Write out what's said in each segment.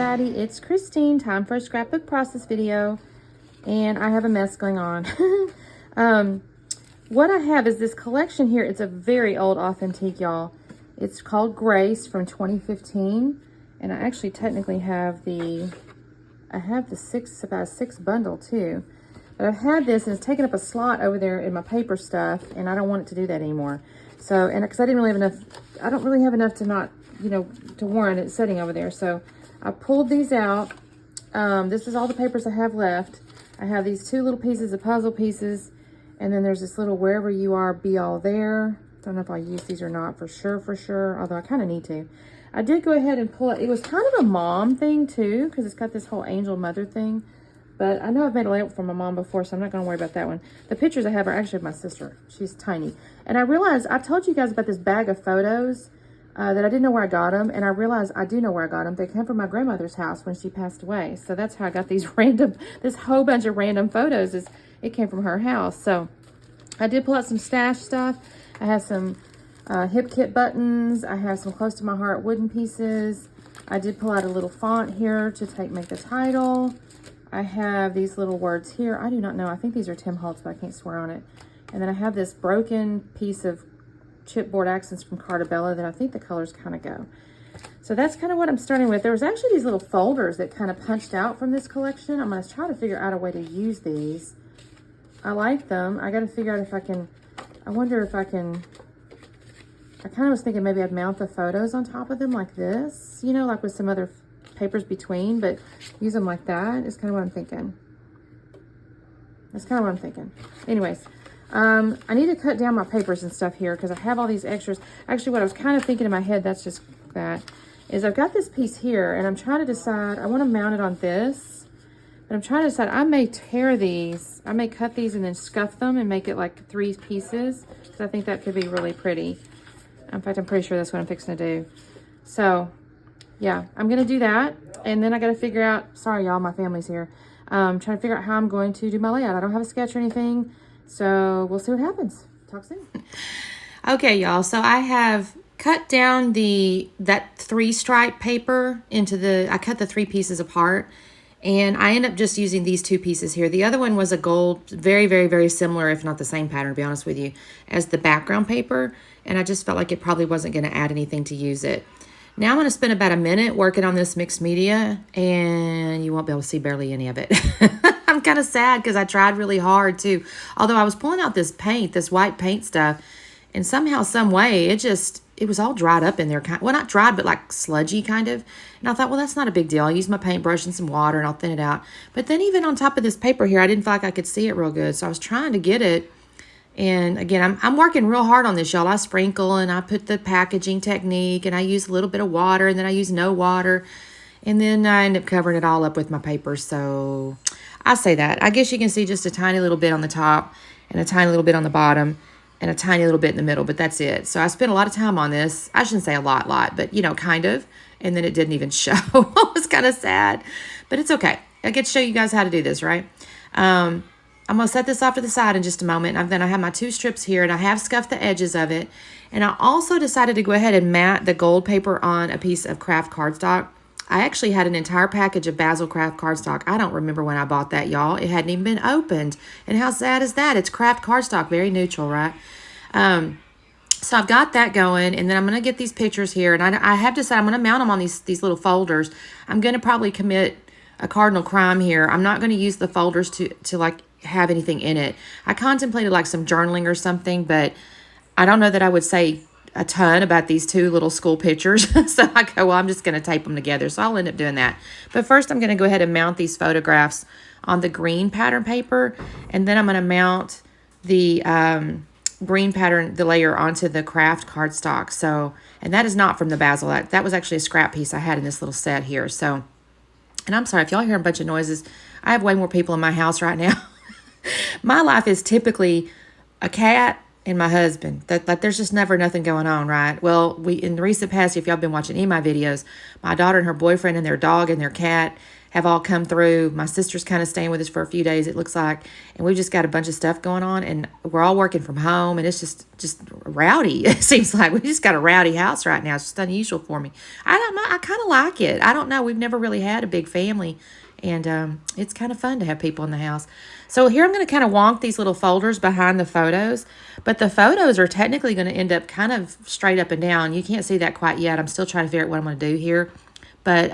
everybody, it's Christine. Time for a scrapbook process video, and I have a mess going on. What I have is this collection here. It's a very old Authentique, y'all. It's called Grace from 2015, and I actually technically have about a six bundle too. But I've had this, and it's taken up a slot over there in my paper stuff, and I don't want it to do that anymore. So, and because I don't really have enough to not, to warrant it sitting over there. So I pulled these out. This is all the papers I have left. I have these two little pieces of puzzle pieces, and then there's this little wherever you are, be all there. Don't know if I'll use these or not for sure, although I kind of need to. I did go ahead and pull it. It was kind of a mom thing too, because it's got this whole angel mother thing. But I know I've made a layout for my mom before, so I'm not going to worry about that one. The pictures I have are actually of my sister. She's tiny. And I realized, I told you guys about this bag of photos that I didn't know where I got them. And I realized I do know where I got them. They came from my grandmother's house when she passed away. So that's how I got these this whole bunch of random photos. It came from her house. So I did pull out some stash stuff. I have some hip kit buttons. I have some close to my heart wooden pieces. I did pull out a little font here to make the title. I have these little words here. I do not know. I think these are Tim Holtz, but I can't swear on it. And then I have this broken piece of chipboard accents from Cartabella that I think the colors kind of go. So that's kind of what I'm starting with. There was actually these little folders that kind of punched out from this collection. I'm going to try to figure out a way to use these. I like them. I got to figure out if I can, I wonder if I can, I kind of was thinking maybe I'd mount the photos on top of them like this, like with some other papers between, but use them like that is kind of what I'm thinking. That's kind of what I'm thinking. Anyways, I need to cut down my papers and stuff here because I have all these extras. Actually, what I was kind of thinking in my head, that's just that, is I've got this piece here, and I'm trying to decide, I want to mount it on this, but I'm trying to decide, I may tear these, I may cut these and then scuff them and make it like 3 pieces, because I think that could be really pretty. In fact, I'm pretty sure that's what I'm fixing to do. So, yeah, I'm going to do that, and then I got to figure out, sorry y'all, my family's here, trying to figure out how I'm going to do my layout. I don't have a sketch or anything. So we'll see what happens. Talk soon. Okay, y'all. So I have cut down that 3-stripe paper I cut the 3 pieces apart, and I end up just using these 2 pieces here. The other one was a gold, very, very, very similar, if not the same pattern, to be honest with you, as the background paper. And I just felt like it probably wasn't going to add anything to use it. Now I'm going to spend about a minute working on this mixed media, and you won't be able to see barely any of it. I'm kind of sad because I tried really hard too. Although I was pulling out this white paint stuff, and somehow, some way, it was all dried up in there. Well, not dried, but like sludgy kind of. And I thought, well, that's not a big deal. I'll use my paintbrush and some water and I'll thin it out. But then even on top of this paper here, I didn't feel like I could see it real good. So I was trying to get it. And again, I'm working real hard on this, y'all. I sprinkle and I put the packaging technique, and I use a little bit of water, and then I use no water. And then I end up covering it all up with my paper. So I say that. I guess you can see just a tiny little bit on the top and a tiny little bit on the bottom and a tiny little bit in the middle, but that's it. So I spent a lot of time on this. I shouldn't say a lot, but, kind of. And then it didn't even show. It was kind of sad, but it's okay. I get to show you guys how to do this, right? I'm going to set this off to the side in just a moment. And then I have my 2 strips here, and I have scuffed the edges of it. And I also decided to go ahead and mat the gold paper on a piece of craft cardstock. I actually had an entire package of Basil craft cardstock. I don't remember when I bought that, y'all. It hadn't even been opened. And how sad is that? It's craft cardstock, very neutral, right? So I've got that going, and then I'm going to get these pictures here. And I have decided I'm going to mount them on these little folders. I'm going to probably commit a cardinal crime here. I'm not going to use the folders to like have anything in it. I contemplated like some journaling or something, but I don't know that I would say a ton about these 2 little school pictures. So I go, well, I'm just going to tape them together. So I'll end up doing that. But first I'm going to go ahead and mount these photographs on the green pattern paper. And then I'm going to mount the green pattern, the layer, onto the craft cardstock. So, and that is not from the Basil. That was actually a scrap piece I had in this little set here. So, and I'm sorry if y'all hear a bunch of noises. I have way more people in my house right now. My life is typically a cat and my husband. There's just never nothing going on, right? Well, in the recent past, if y'all been watching any of my videos, my daughter and her boyfriend and their dog and their cat have all come through. My sister's kind of staying with us for a few days, it looks like. And we've just got a bunch of stuff going on. And we're all working from home. And it's just rowdy. It seems like we just got a rowdy house right now. It's just unusual for me. I kind of like it. I don't know. We've never really had a big family. And it's kind of fun to have people in the house. So here I'm going to kind of wonk these little folders behind the photos. But the photos are technically going to end up kind of straight up and down. You can't see that quite yet. I'm still trying to figure out what I'm going to do here. But,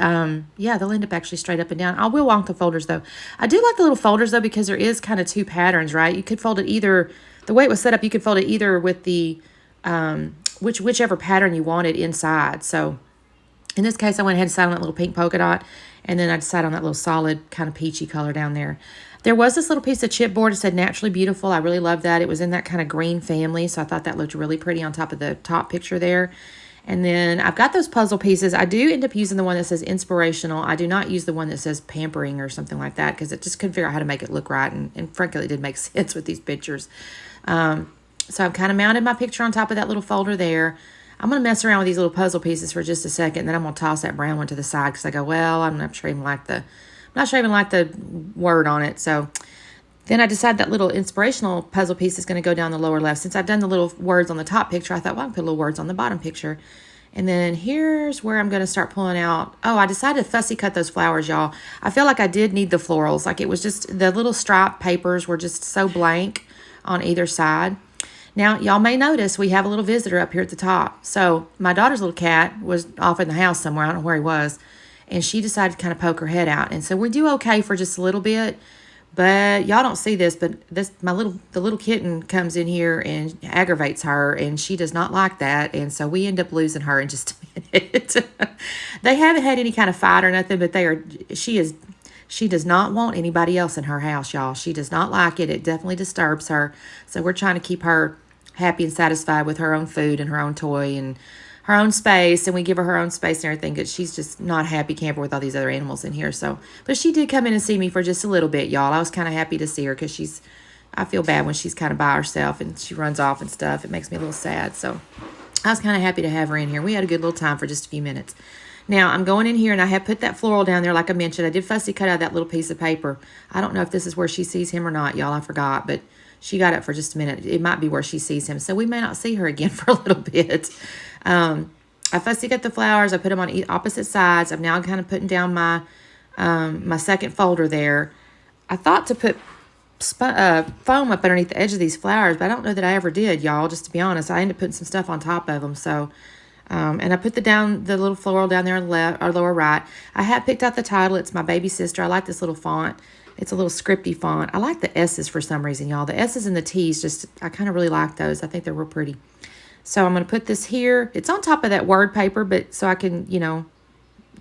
yeah, they'll end up actually straight up and down. I will wonk the folders, though. I do like the little folders, though, because there is kind of two patterns, right? You could fold it either, the way it was set up, you could fold it either with the, whichever pattern you wanted inside. So, in this case, I went ahead and decided on that little pink polka dot. And then I decided on that little solid kind of peachy color down there. There was this little piece of chipboard. It said Naturally Beautiful. I really love that. It was in that kind of green family. So I thought that looked really pretty on top of the top picture there. And then I've got those puzzle pieces. I do end up using the one that says Inspirational. I do not use the one that says Pampering or something like that because it just couldn't figure out how to make it look right. And frankly, it didn't make sense with these pictures. So I've kind of mounted my picture on top of that little folder there. I'm going to mess around with these little puzzle pieces for just a second, and then I'm going to toss that brown one to the side because I go, well, I'm not sure I even like the word on it. So then I decided that little inspirational puzzle piece is going to go down the lower left. Since I've done the little words on the top picture, I thought, well, I can put little words on the bottom picture. And then here's where I'm going to start pulling out. Oh, I decided to fussy cut those flowers, y'all. I feel like I did need the florals. Like it was just, the little stripe papers were just so blank on either side. Now, y'all may notice we have a little visitor up here at the top. So my daughter's little cat was off in the house somewhere. I don't know where he was. And she decided to kind of poke her head out. And so we do okay for just a little bit. But y'all don't see this, but the little kitten comes in here and aggravates her, and she does not like that. And so we end up losing her in just a minute. They haven't had any kind of fight or nothing, but she does not want anybody else in her house, y'all. She does not like it. It definitely disturbs her. So we're trying to keep her happy and satisfied with her own food and her own toy and her own space, and we give her own space and everything, because she's just not a happy camper with all these other animals in here. So, but she did come in and see me for just a little bit, y'all. I was kind of happy to see her because I feel bad when she's kind of by herself and she runs off and stuff. It makes me a little sad. So I was kind of happy to have her in here. We had a good little time for just a few minutes. Now, I'm going in here, and I have put that floral down there like I mentioned. I did fussy cut out that little piece of paper. I don't know if this is where she sees him or not, y'all. I forgot, but she got it for just a minute. It might be where she sees him, so we may not see her again for a little bit. I fussy cut the flowers. I put them on opposite sides. I'm now kind of putting down my my second folder there. I thought to put foam up underneath the edge of these flowers, but I don't know that I ever did, y'all, just to be honest. I ended up putting some stuff on top of them, so... and I put the little floral down there on the left or lower right. I have picked out the title. It's My Baby Sister. I like this little font. It's a little scripty font. I like the S's for some reason, y'all. The S's and the T's, I kind of really like those. I think they're real pretty. So I'm going to put this here. It's on top of that word paper, but so I can,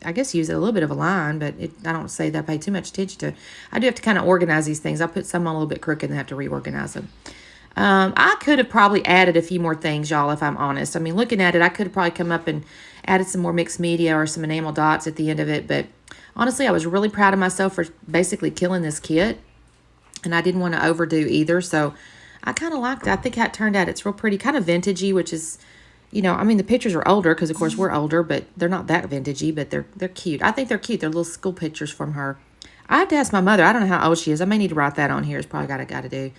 I guess use it a little bit of a line, but I don't say that I pay too much attention to it. I do have to kind of organize these things. I'll put some on a little bit crooked and have to reorganize them. I could have probably added a few more things, y'all, if I'm honest. I mean, looking at it, I could have probably come up and added some more mixed media or some enamel dots at the end of it. But honestly, I was really proud of myself for basically killing this kit. And I didn't want to overdo either. So I kind of liked it. I think how it turned out, it's real pretty, kind of vintagey, which is, I mean, the pictures are older because, of course, we're older. But they're not that vintagey, but they're cute. I think they're cute. They're little school pictures from her. I have to ask my mother. I don't know how old she is. I may need to write that on here. It's probably got to do.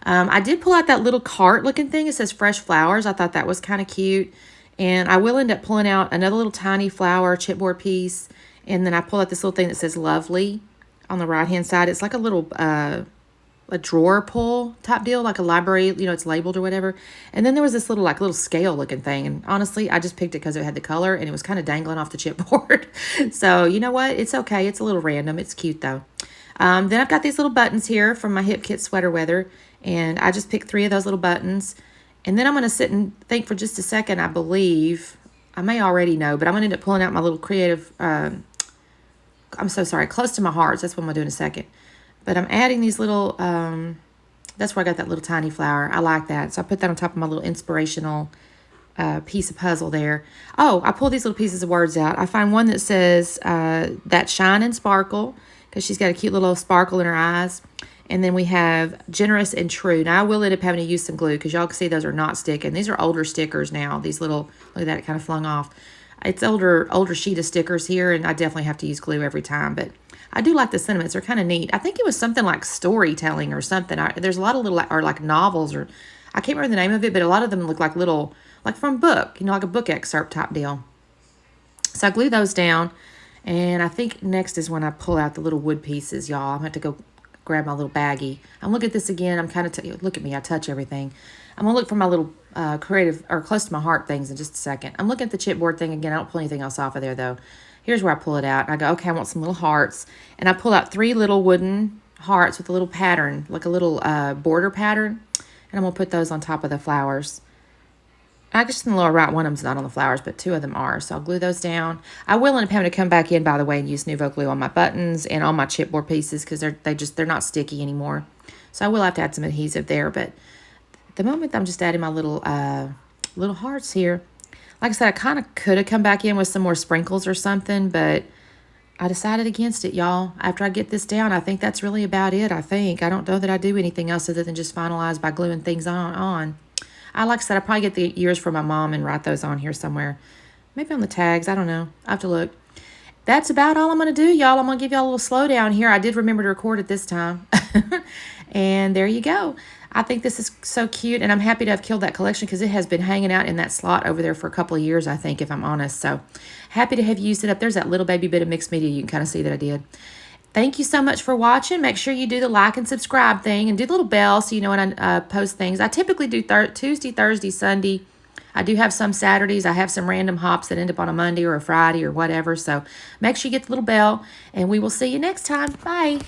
I did pull out that little cart looking thing. It says Fresh Flowers. I thought that was kind of cute. And I will end up pulling out another little tiny flower chipboard piece. And then I pull out this little thing that says Lovely on the right-hand side. It's like a little a drawer pull type deal, like a library, it's labeled or whatever. And then there was this little scale looking thing. And honestly, I just picked it because it had the color and it was kind of dangling off the chipboard. So you know what? It's okay. It's a little random. It's cute though. Then I've got these little buttons here from my Hip Kit Sweater Weather. And I just picked 3 of those little buttons. And then I'm going to sit and think for just a second, I believe. I may already know, but I'm going to end up pulling out my little creative, I'm so sorry, Close to My Hearts. That's what I'm going to do in a second. But I'm adding these little, that's where I got that little tiny flower. I like that. So I put that on top of my little inspirational piece of puzzle there. Oh, I pulled these little pieces of words out. I find one that says, that shine and sparkle, because she's got a cute little sparkle in her eyes. And then we have Generous and True. Now, I will end up having to use some glue because y'all can see those are not sticking. These are older stickers now. These little, look at that, it kind of flung off. It's older sheet of stickers here, and I definitely have to use glue every time. But I do like the sentiments. They're kind of neat. I think it was something like storytelling or something. There's a lot of little, or like novels, or I can't remember the name of it, but a lot of them look like little, like from book, like a book excerpt type deal. So I glue those down, and I think next is when I pull out the little wood pieces, y'all. I'm going to have to go grab my little baggie. I'm looking at this again. I'm kind of, look at me, I touch everything. I'm going to look for my little creative, or close to my heart things in just a second. I'm looking at the chipboard thing again. I don't pull anything else off of there, though. Here's where I pull it out. I go, okay, I want some little hearts. And I pull out 3 little wooden hearts with a little pattern, like a little border pattern. And I'm going to put those on top of the flowers. I guess in the lower right, one of them's not on the flowers, but 2 of them are. So I'll glue those down. I will end up having to come back in, by the way, and use Nuvo glue on my buttons and on my chipboard pieces because they're not sticky anymore. So I will have to add some adhesive there. But at the moment, I'm just adding my little hearts here. Like I said, I kind of could have come back in with some more sprinkles or something, but I decided against it, y'all. After I get this down, I think that's really about it, I think. I don't know that I do anything else other than just finalize by gluing things on. Like I said, I'll probably get the ears from my mom and write those on here somewhere. Maybe on the tags. I don't know. I have to look. That's about all I'm going to do, y'all. I'm going to give y'all a little slowdown here. I did remember to record it this time. And there you go. I think this is so cute, and I'm happy to have killed that collection because it has been hanging out in that slot over there for a couple of years, I think, if I'm honest. So happy to have used it up. There's that little baby bit of mixed media. You can kind of see that I did. Thank you so much for watching. Make sure you do the like and subscribe thing and do the little bell so you know when I post things. I typically do Tuesday, Thursday, Sunday. I do have some Saturdays. I have some random hops that end up on a Monday or a Friday or whatever. So make sure you get the little bell, and we will see you next time. Bye.